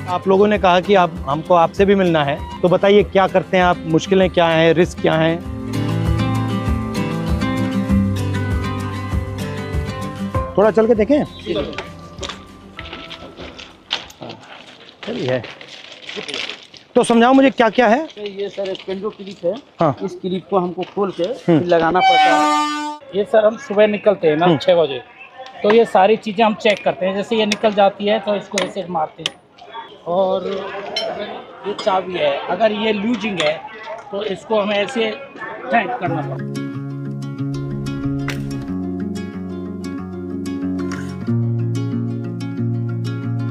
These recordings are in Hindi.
आप लोगों ने कहा कि आप हमको आपसे भी मिलना है, तो बताइए क्या करते हैं आप, मुश्किलें क्या हैं, रिस्क क्या हैं? थोड़ा चल के देखें। चलिए, तो समझाओ मुझे क्या क्या है। ये सर स्पेंडो क्लिप है। हाँ। इस क्लिप को हमको खोल के फिर लगाना पड़ता है। ये सर हम सुबह निकलते हैं ना 6 बजे, तो ये सारी चीज़ें हम चेक करते हैं। जैसे ये निकल जाती है तो इसको ऐसे मारते हैं। और ये चाबी है, अगर ये लूजिंग है तो इसको हमें ऐसे टाइट करना पड़ता है।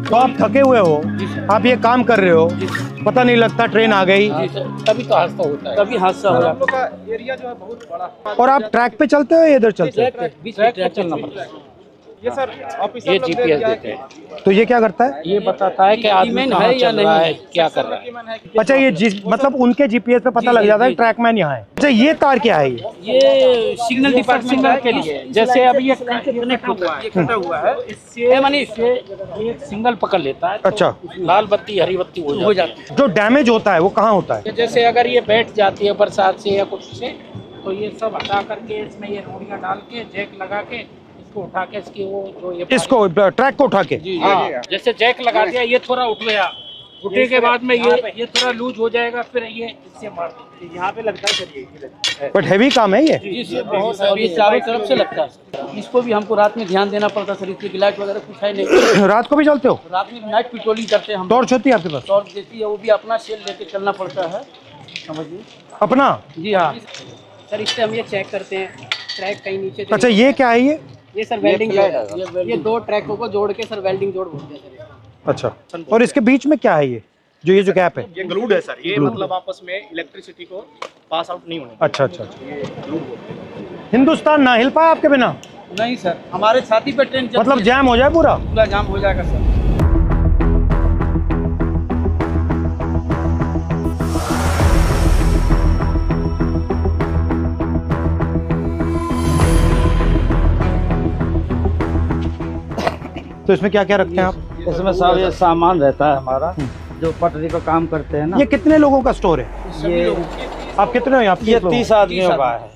तो आप थके हुए हो, आप ये काम कर रहे हो, पता नहीं लगता ट्रेन आ गई। तभी तो हादसा होता है, तभी हादसा हो रहा है। का एरिया जो है बहुत बड़ा। और आप ट्रैक पे चलते हो या इधर चलते हो? बीच में ट्रैक चलना पड़ता है। ये सर ऑफिसर ये लोग GPS क्या देते हैं। तो ये क्या करता है? ये बताता है कि आदमी कहाँ चल रहा है, क्या कर रहा है। अच्छा, ये मतलब उनके जीपीएस पे पता लग जाता है ट्रैकमैन यहाँ है। अच्छा, ये तार क्या है? ये सिग्नल डिपार्टमेंट के लिए। जैसे अभी ये कनेक्ट हुआ है, ये कटा हुआ है, इससे माने इससे ये सिग्नल पकड़ लेता है। अच्छा। तो लाल बत्ती हरी बत्ती हो जाती है। जो डैमेज होता है वो कहाँ होता है? जैसे अगर ये बैठ जाती है बरसात से या कुछ से, तो ये सब हटा करके इसमें ये रोड़ियाँ डाल के जैक लगा के इसको उठा के इसकी वो जो ये इसको ट्रैक को उठा के? हाँ, जैसे जैक लगा दिया, ये थोड़ा उठ गया, उठने के बाद में ये थोड़ा लूज हो जाएगा, फिर ये इससे मार देते। यहाँ पे लगता है सर ये। बट हैवी काम है ये। जी बहुत, और ये चारों तरफ से लगता है। इसको भी हमको रात में ध्यान देना पड़ता है सर, इसकी लाइट वगैरह कुछ है नहीं। रात को भी चलते हो? रात में नाइट पेट्रोलिंग करते हैं हम। टॉर्च होती है आपके पास? टॉर्च देती है, वो भी अपना सेल लेके चलना पड़ता है, समझिए। अपना? जी हाँ सर, इससे हम ये चेक करते हैं ट्रैक कहीं नीचे। अच्छा, ये क्या है? ये सर वेल्डिंग है। ये दो ट्रैकों को जोड़ के सर वेल्डिंग जोड़ बोलते हैं सर। अच्छा, और इसके बीच में क्या है? ये जो गैप है? ये ग्लूड है सर, ये मतलब आपस में इलेक्ट्रिसिटी को पास आउट नहीं होने। अच्छा अच्छा अच्छा। हिंदुस्तान ना हिल पाया आपके बिना? नहीं सर, हमारे छाती पे ट्रेन मतलब जैम हो जाए पूरा? पूरा जाम हो जाएगा सर। तो इसमें क्या क्या रखते हैं आप? इसमें सब ये सामान रहता है हमारा, जो पटरी पर काम करते हैं ना। ये कितने लोगों का स्टोर है? ये आप कितने हो यहाँ? ये 30 आदमियों का है।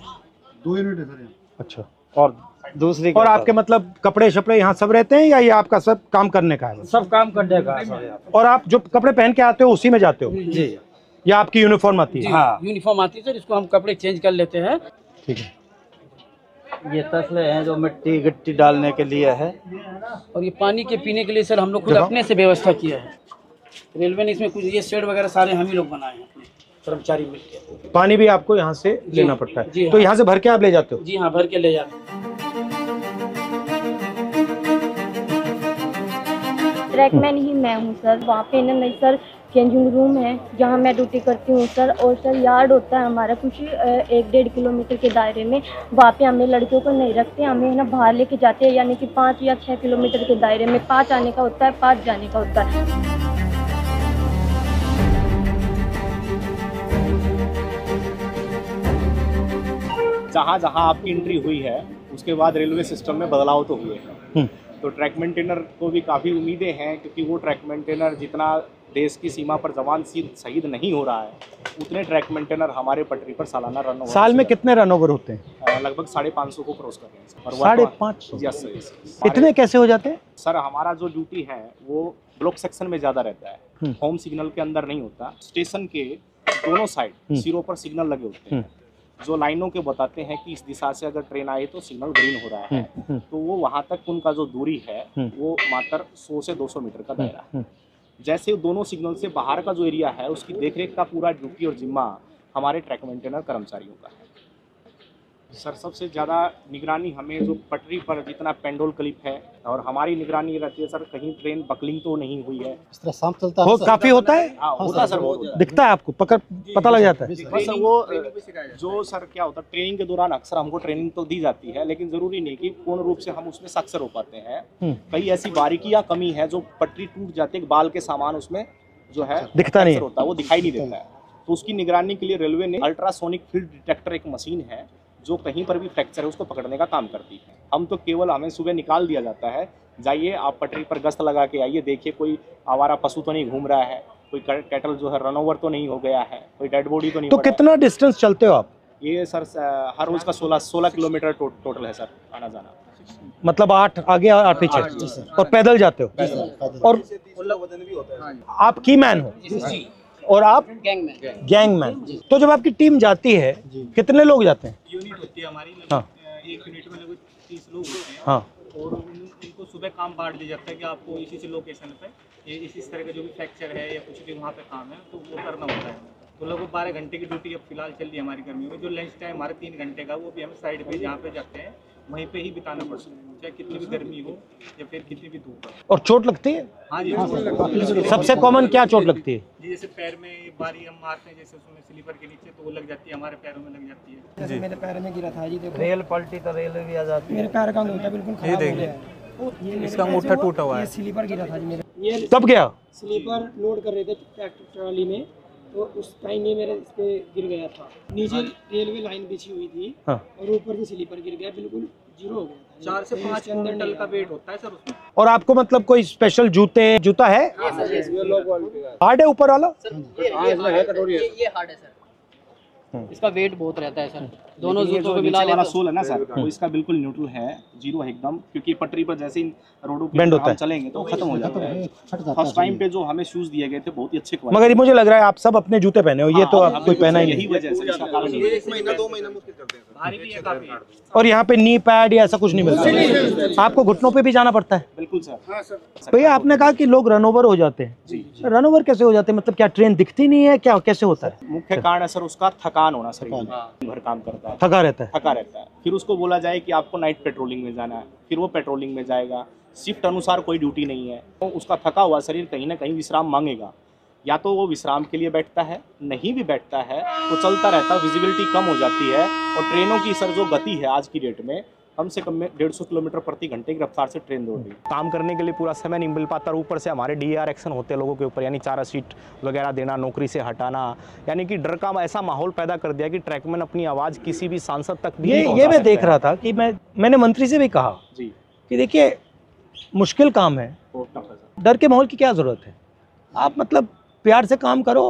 2 यूनिट है सर। अच्छा। और दूसरी और आपके मतलब कपड़े शपड़े यहाँ सब रहते हैं या ये आपका सब काम करने का है? सब काम करने का है। और आप जो कपड़े पहन के आते हो उसी में जाते हो? जी। या आपकी यूनिफॉर्म आती है? हाँ, यूनिफॉर्म आती है सर, इसको हम कपड़े चेंज कर लेते हैं। ठीक है। ये तसले हैं जो मिट्टी गिट्टी डालने के लिए है, और ये पानी के पीने के लिए सर हम लोग खुद अपने से व्यवस्था किया है। रेलवे ने इसमें कुछ ये शेड वगैरह सारे हम ही लोग बनाए हैं, अपने कर्मचारी मिलकर। पानी भी आपको यहाँ से लेना पड़ता है? जी तो यहाँ से भर के आप ले जाते हो? जी हाँ, भर के ले जाते हैं। ट्रैकमैन ही मैं हूँ सर। वहाँ पे ना नहीं सर, चेंजिंग रूम है जहाँ मैं ड्यूटी करती हूँ सर। और सर यार्ड होता है हमारा कुछ 1-1.5 किलोमीटर के दायरे में। वहाँ पे हमें लड़कियों को नहीं रखते, हमें है ना बाहर लेके जाते हैं, यानी कि 5 या 6 किलोमीटर के दायरे में। 5 आने का होता है, 5 जाने का होता है। जहाँ जहाँ आपकी एंट्री हुई है उसके बाद रेलवे सिस्टम में बदलाव तो हुए हैं। तो ट्रैक मेंटेनर को भी काफ़ी उम्मीदें हैं, क्योंकि वो ट्रैक मेंटेनर जितना देश की सीमा पर जवान शहीद नहीं हो रहा है, उतने ट्रैक मेंटेनर हमारे पटरी पर सालाना रन ओवर। साल में कितने रन ओवर होते हैं? लगभग 550 को क्रॉस कर रहे हैं। और 550? Yes sir. इतने कैसे हो जाते हैं सर, हमारा जो ड्यूटी है वो ब्लॉक सेक्शन में ज़्यादा रहता है, होम सिग्नल के अंदर नहीं होता। स्टेशन के दोनों साइड सिरों पर सिग्नल लगे होते हैं, जो लाइनों के बताते हैं कि इस दिशा से अगर ट्रेन आई तो सिग्नल ग्रीन हो रहा है। तो वो वहाँ तक उनका जो दूरी है वो मात्र 100 से 200 मीटर का दायरा है। जैसे दोनों सिग्नल से बाहर का जो एरिया है उसकी देखरेख का पूरा ड्यूटी और जिम्मा हमारे ट्रैक मेंटेनर कर्मचारियों का है। सर, सबसे ज़्यादा निगरानी हमें जो पटरी पर जितना पेंडोल क्लिप है, और हमारी निगरानी रहती है सर, कहीं ट्रेन बकलिंग तो नहीं हुई है। इस तरह शाम चलता हो काफी होता है? हाँ, होता सर, बहुत दिखता है आपको? पता लग जाता है? बस वो जो सर क्या होता है, ट्रेनिंग के दौरान अक्सर हमको ट्रेनिंग तो दी जाती है, लेकिन जरूरी नहीं कि पूर्ण रूप से हम उसमें सक्षर हो पाते हैं। कई ऐसी बारीकियां कमी है जो पटरी टूट जाती है, बाल के सामान उसमें जो है दिखता नहीं होता है, वो दिखाई नहीं देता है। तो उसकी निगरानी के लिए रेलवे ने अल्ट्रासोनिक फील्ड डिटेक्टर एक मशीन है जो कहीं पर भी फ्रैक्चर है उसको पकड़ने का काम करती है। हम तो केवल, हमें सुबह निकाल दिया जाता है, जाइए आप पटरी पर गश्त लगा के आइए, देखिए कोई आवारा पशु तो नहीं घूम रहा है, कोई कैटल जो है रन ओवर तो नहीं हो गया है, कोई डेड बॉडी तो नहीं। तो कितना डिस्टेंस चलते हो आप? ये सर हर रोज का 16 किलोमीटर टोटल है सर आना जाना। मतलब 8 आगे 8 पीछे, और पैदल जाते हो? और आप की मैन हो और आप गैंगमैन। तो जब आपकी टीम जाती है कितने लोग जाते हैं? यूनिट होती है हमारी, हाँ। एक यूनिट में लगभग 30 लोग होते हैं। हाँ। और उनको सुबह काम बांट दिया जाता है कि आपको इसी लोकेशन पे ये इसी तरह का जो भी फ्रैक्चर है या कुछ भी वहाँ पे काम है तो वो करना होता है। तो लगभग 12 घंटे की ड्यूटी अब फिलहाल चल रही है हमारी गर्मियों में। जो लंच टाइम हमारे 3 घंटे का, वो भी हमें साइड पे जहाँ पे जाते हैं वहीं पे ही बिताना पड़ता है, चाहे कितनी भी गर्मी हो या फिर कितनी भी धूप हो। और चोट लगती है? हाँ जी, सबसे कॉमन क्या चोट लगती है? जी जैसे पैर में बारी हम मारते हैं, जैसे उसमें स्लीपर के नीचे, तो वो लग जाती है, हमारे पैरों में लग जाती है। जैसे मेरे पैर में गिरा था जी, देखो रेल पलटी तो रेल भी आ जाती है। मेरे पैर का अंगूठा बिल्कुल खराब हो गया है। इसका अंगूठा टूटा हुआ है। ये स्लीपर गिरा था जी मेरे। ये तब क्या? स्लीपर लोड कर रहे थे ट्रैक्टर ट्रॉली में, तो उस टाइम ये मेरे इस पे गिर गया था। नीचे रेलवे लाइन बिछी हुई थी। हाँ। और ऊपर से स्लीपर गिर गया, बिल्कुल जीरो हो गया था। 4 से 5 क्विंटल का वेट होता है सर उसमें। और आपको मतलब कोई स्पेशल जूता है? हार्ड है ऊपर वाला? ये हार्ड है सर, इसका वेट बहुत रहता है सर। दोनों जूतों को मिला वाला सोल है ना सर, वो इसका बिल्कुल न्यूट्रल है, जीरो है एकदम, क्योंकि पटरी पर जैसे इन रोडों पे बेंड होता है, चलेंगे तो खत्म हो जाता है। फर्स्ट टाइम पे जो हमें शूज दिए गए थे बहुत ही अच्छे क्वालिटी। मगर ये मुझे लग रहा है आप सब अपने जूते पहने हो, ये तो आप कोई पहना ही यही नहीं। वजह से इसका कारण है। 1 महीना 2 महीना मुश्किल करते हैं भारी भी है काफी। और यहाँ पे नी पैड या ऐसा कुछ नहीं मिलता? आपको घुटनों पे भी जाना पड़ता है? बिल्कुल सर। भैया आपने कहा कि लोग रन ओवर हो जाते हैं, रन ओवर कैसे हो जाते हैं? मतलब क्या ट्रेन दिखती नहीं है, क्या कैसे होता है? मुख्य कारण है सर उसका थकान होना, शरीर में भर काम करता है, थका रहता है। फिर उसको बोला जाए कि आपको नाइट पेट्रोलिंग में जाना है, फिर वो पेट्रोलिंग में जाएगा, शिफ्ट अनुसार कोई ड्यूटी नहीं है, तो उसका थका हुआ शरीर कहीं ना कहीं विश्राम मांगेगा। या तो वो विश्राम के लिए बैठता है, नहीं भी बैठता है तो चलता रहता है, विजिबिलिटी कम हो जाती है। और ट्रेनों की सर जो गति है आज की डेट में, कम से कम 150 किलोमीटर प्रति घंटे की रफ्तार से ट्रेन दौड़ रही है। काम करने के लिए पूरा समय नहीं मिल पाता, और ऊपर से हमारे DAR एक्शन होते हैं लोगों के ऊपर, यानी 4 सीट वगैरह देना, नौकरी से हटाना, यानी कि डर का ऐसा माहौल पैदा कर दिया कि ट्रैकमैन अपनी आवाज़ किसी भी सांसद तक भी ये मैं देख रहा था कि मैंने मंत्री से भी कहा जी कि देखिए मुश्किल काम है, डर के माहौल की क्या जरूरत है? आप मतलब प्यार से काम करो।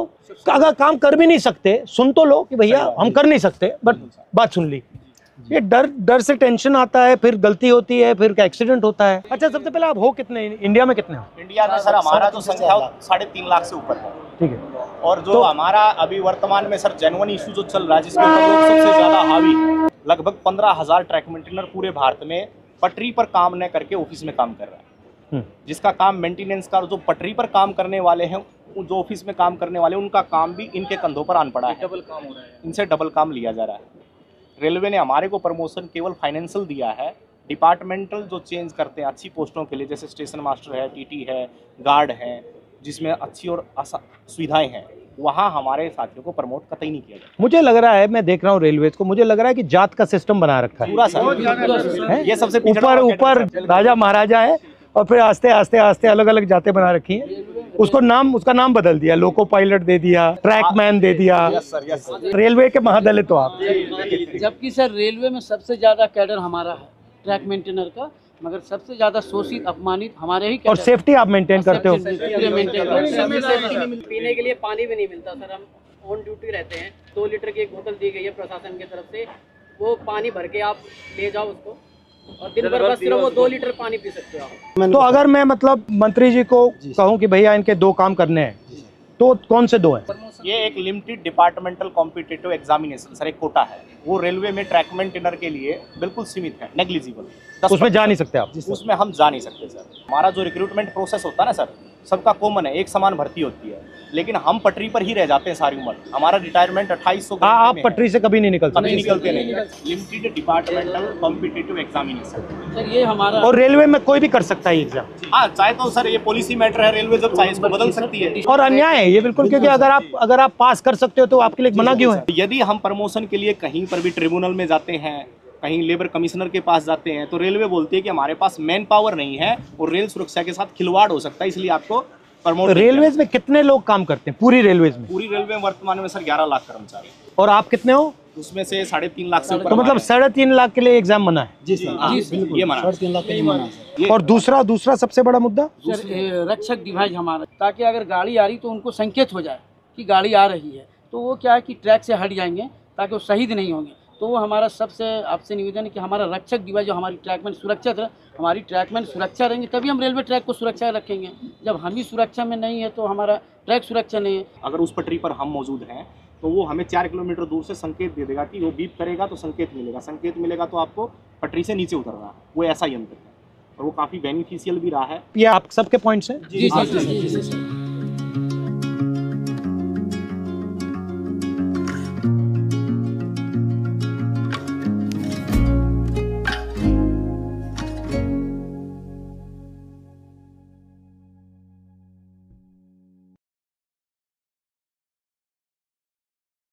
अगर काम कर भी नहीं सकते, सुन तो लो कि भैया हम कर नहीं सकते, बट बात सुन ली। ये डर से टेंशन आता है, फिर गलती होती है, फिर एक्सीडेंट होता है। अच्छा, सबसे पहले आप हो कितने, इंडिया में कितने हो? इंडिया में सर हमारा जो संख्या 3.5 लाख से ऊपर है। ठीक है। और जो हमारा अभी वर्तमान में सर जेन्युइन इशू जो चल रहा है, जिसके ऊपर लोग सबसे ज्यादा हावी, लगभग 15,000 ट्रैक मेंटेनर पूरे भारत में पटरी पर काम न करके ऑफिस में काम कर रहा है। जिसका काम मेंटेनेंस का, जो पटरी पर काम करने वाले हैं, जो ऑफिस में काम करने वाले, उनका काम भी इनके कंधों पर आन पड़ा है। डबल काम हो रहा है, इनसे डबल काम लिया जा रहा है। रेलवे ने हमारे को प्रमोशन केवल फाइनेंशियल दिया है, डिपार्टमेंटल जो चेंज करते हैं अच्छी पोस्टों के लिए, जैसे स्टेशन मास्टर है, TT है, गार्ड है, जिसमें अच्छी और सुविधाएं हैं, वहाँ हमारे साथियों को प्रमोट कतई नहीं किया जाता। मुझे लग रहा है, मैं देख रहा हूँ रेलवेज को, मुझे लग रहा है कि जात का सिस्टम बना रखा है पूरा सर। ये सबसे ऊपर राजा महाराजा है, और फिर आस्ते आस्ते आस्ते अलग अलग जातें बना रखी हैं। उसका नाम बदल दिया, लोको पायलट दे दिया, ट्रैकमैन दे दिया। रेलवे के महादलित हो आप। जबकि सर रेलवे में सबसे ज्यादा कैडर हमारा है ट्रैक मेंटेनर का, मगर सबसे ज्यादा शोषित अपमानित हमारे ही। और सेफ्टी आप मेंटेन करते हो? पीने के लिए पानी भी नहीं मिलता सर, हम ऑन ड्यूटी रहते हैं। 2 लीटर की एक बोतल दी गई है प्रशासन की तरफ से, वो पानी भर के आप ले जाओ उसको, और दिन भर बस सिर्फ वो 2 लीटर पानी पी सकते हो आप। तो अगर मैं मतलब मंत्री जी को कहूँ कि भैया इनके 2 काम करने हैं, तो कौन से 2 हैं? ये एक limited departmental competitive examination sir, एक कोटा है, वो रेलवे में ट्रैक मेंटेनर के लिए बिल्कुल सीमित है, नेग्लिजिबल। उसमें जा नहीं सकते आप? उसमें हम जा नहीं सकते सर। हमारा जो रिक्रूटमेंट प्रोसेस होता है ना सर, सबका कॉमन है, एक समान भर्ती होती है, लेकिन हम पटरी पर ही रह जाते हैं सारी उम्र। हमारा रिटायरमेंट 2800। आप पटरी से कभी नहीं निकलते? कभी निकलते नहीं। Limited departmental competitive examination sir, ये हमारा। और रेलवे में कोई भी कर सकता है एग्जाम? हाँ, चाहे तो सर ये पॉलिसी मैटर है, रेलवे जब चाहे इसको बदल सकती है। और अन्याय है ये बिल्कुल, क्योंकि अगर आप पास कर सकते हो तो आपके लिए मना क्यों है? यदि हम प्रमोशन के लिए कहीं पर भी ट्रिब्यूनल में जाते हैं, कहीं लेबर कमिश्नर के पास जाते हैं, तो रेलवे बोलती है कि हमारे पास मैन पावर नहीं है और रेल सुरक्षा के साथ खिलवाड़ हो सकता है, इसलिए आपको प्रमोट। रेलवेज में कितने लोग काम करते हैं पूरी रेलवेज में? पूरी रेलवे में वर्तमान में सर 11 लाख कर्मचारी। और आप कितने हो? उसमें से 3.5 लाख से ऊपर तो मतलब हमारे 3.5 लाख के लिए एग्जाम मना है। जी सर हाँ, ये माना 3.5 लाख के लिए माना सर। और दूसरा सबसे बड़ा मुद्दा सर रक्षक डिवाइस हमारा, ताकि अगर गाड़ी आ रही तो उनको संकेत हो जाए कि गाड़ी आ रही है, तो वो क्या है कि ट्रैक से हट जाएंगे ताकि वो शहीद नहीं होंगे। तो वो हमारा सबसे आपसे निवेदन है कि हमारा रक्षक डिवाइस जो हमारी ट्रैकमैन सुरक्षित है, हमारी ट्रैकमैन सुरक्षा रहेंगे तभी हम रेलवे ट्रैक को सुरक्षा रखेंगे। जब हम ही सुरक्षा में नहीं है तो हमारा ट्रैक सुरक्षा नहीं है। अगर उस पटरी पर हम मौजूद हैं तो वो हमें 4 किलोमीटर दूर से संकेत दे देगा कि वो बीप करेगा तो संकेत मिलेगा तो आपको पटरी से नीचे उतरना है। वो ऐसा यंत्र है और वो काफ़ी बेनिफिशियल भी रहा है। ये आप सबके पॉइंट्स हैं? जी सर।